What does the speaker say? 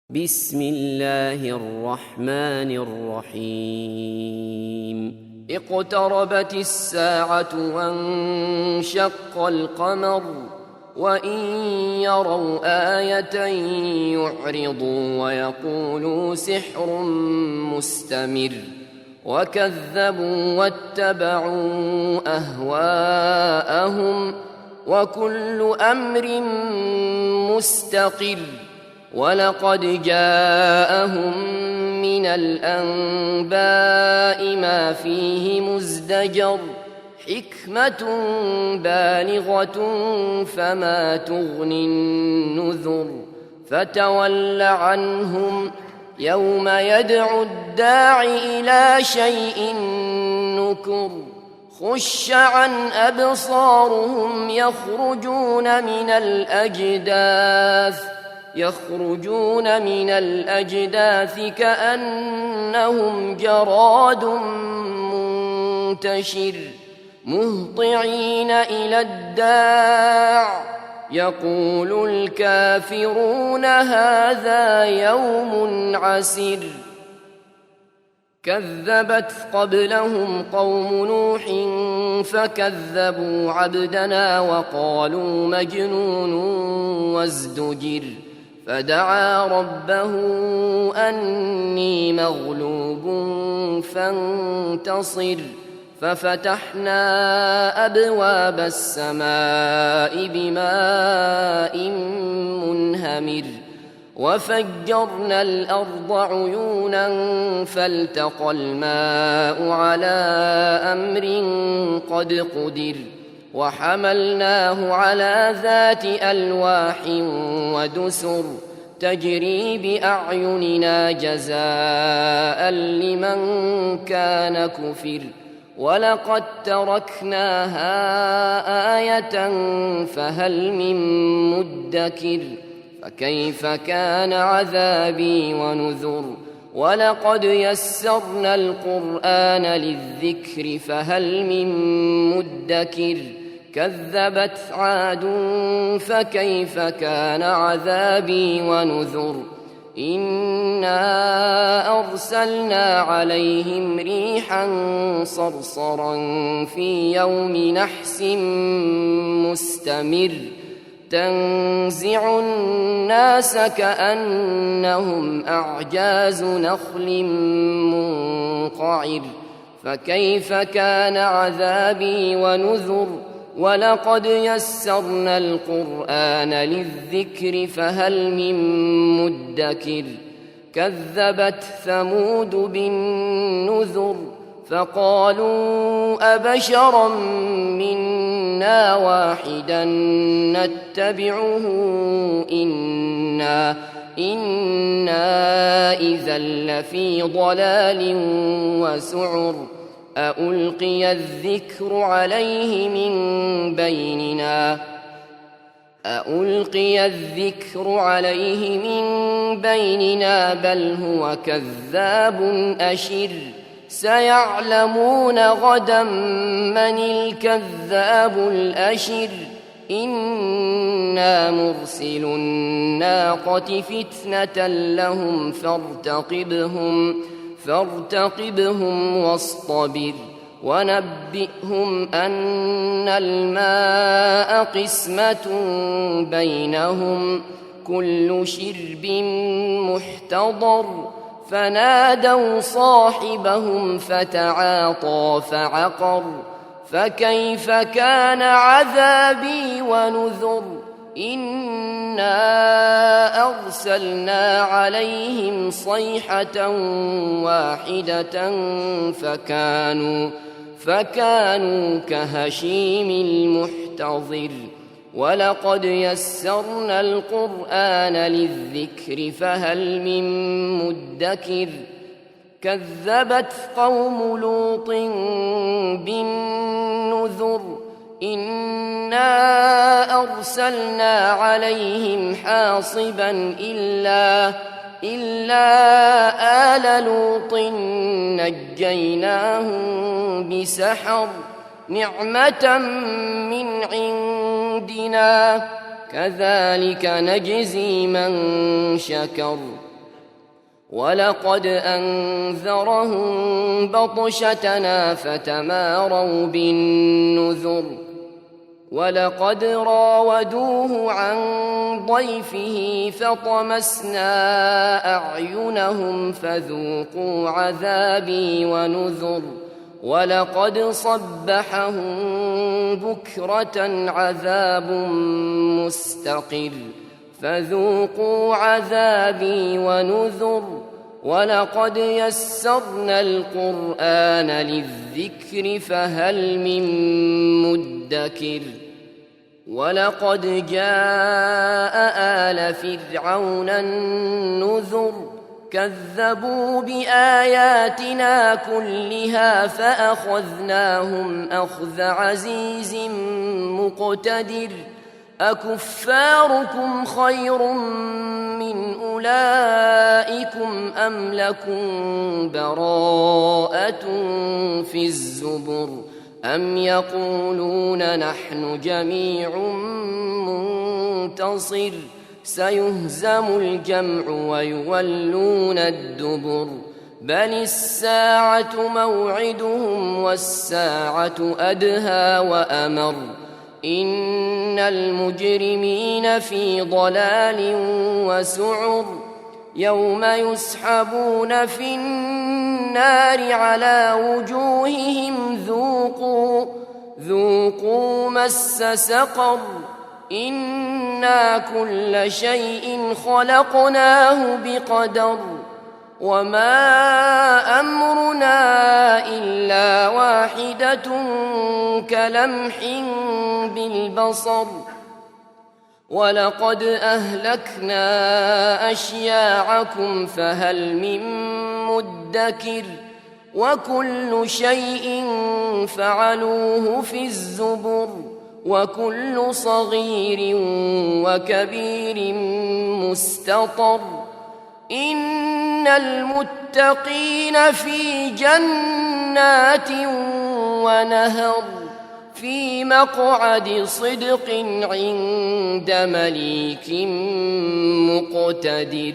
بسم الله الرحمن الرحيم اقتربت الساعة وانشق القمر وإن يروا آية يعرضوا ويقولوا سحر مستمر وكذبوا واتبعوا أهواءهم وكل أمر مستقر ولقد جاءهم من الأنباء ما فيه مزدجر حكمة بالغة فما تغني النذر فتول عنهم يوم يدعو الداع إلى شيء نكر خش عن أبصارهم يخرجون من الأجداث كأنهم جراد منتشر مهطعين إلى الداع يقول الكافرون هذا يوم عسر كذبت قبلهم قوم نوح فكذبوا عبدنا وقالوا مجنون وازدجر فدعا ربه أني مغلوب فانتصر ففتحنا أبواب السماء بماء منهمر وفجرنا الأرض عيونا فالتقى الماء على أمر قد قدر وحملناه على ذات ألواح ودسر تجري بأعيننا جزاء لمن كان كفر ولقد تركناها آية فهل من مدكر فكيف كان عذابي ونذر ولقد يسرنا القرآن للذكر فهل من مدكر كذبت عاد فكيف كان عذابي ونذر إنا أرسلنا عليهم ريحا صرصرا في يوم نحس مستمر تنزع الناس كأنهم أعجاز نخل منقعر فكيف كان عذابي ونذر ولقد يسرنا القرآن للذكر فهل من مدكر كذبت ثمود بالنذر فقالوا أبشرا منا واحدا نتبعه إنا إذا لفي ضلال وسعر أألقي الذكر عليه من بيننا بل هو كذاب أشر سيعلمون غدا من الكذاب الأشر إنا مرسل الناقة فتنة لهم فارتقبهم واصطبر ونبئهم أن الماء قسمة بينهم كل شرب محتضر فنادوا صاحبهم فتعاطى فعقر فكيف كان عذابي ونذر إنا أرسلنا عليهم صيحة واحدة فكانوا كهشيم المحتضر ولقد يسرنا القرآن للذكر فهل من مدكر كذبت قوم لوط بالنذر إنا أرسلنا عليهم حاصبا إلا آل لوط نجيناهم بسحر نعمة من عندنا كذلك نجزي من شكر ولقد أنذرهم بطشتنا فتماروا بالنذر ولقد راودوه عن ضيفه فطمسنا أعينهم فذوقوا عذابي ونذر ولقد صبحهم بكرة عذاب مستقر فذوقوا عذابي ونذر ولقد يسرنا القرآن للذكر فهل من مدكر ولقد جاء آل فرعون النذر كذبوا بآياتنا كلها فأخذناهم أخذ عزيز مقتدر أكفاركم خير من أولئكم أم لكم براءة في الزبر أم يقولون نحن جميع منتصر سيهزم الجمع ويولون الدبر بل الساعة موعدهم والساعة أدهى وأمر إن المجرمين في ضلال وسعر يوم يسحبون في النار على وجوههم ذوقوا مس سقر إنا كل شيء خلقناه بقدر وما أمرنا إلا واحدة كلمح بالبصر ولقد أهلكنا أشياعكم فهل من مدكر وكل شيء فعلوه في الزبر وكل صغير وكبير مستطر إن المتقين في جنات ونهر في مقعد صدق عند مليك مقتدر.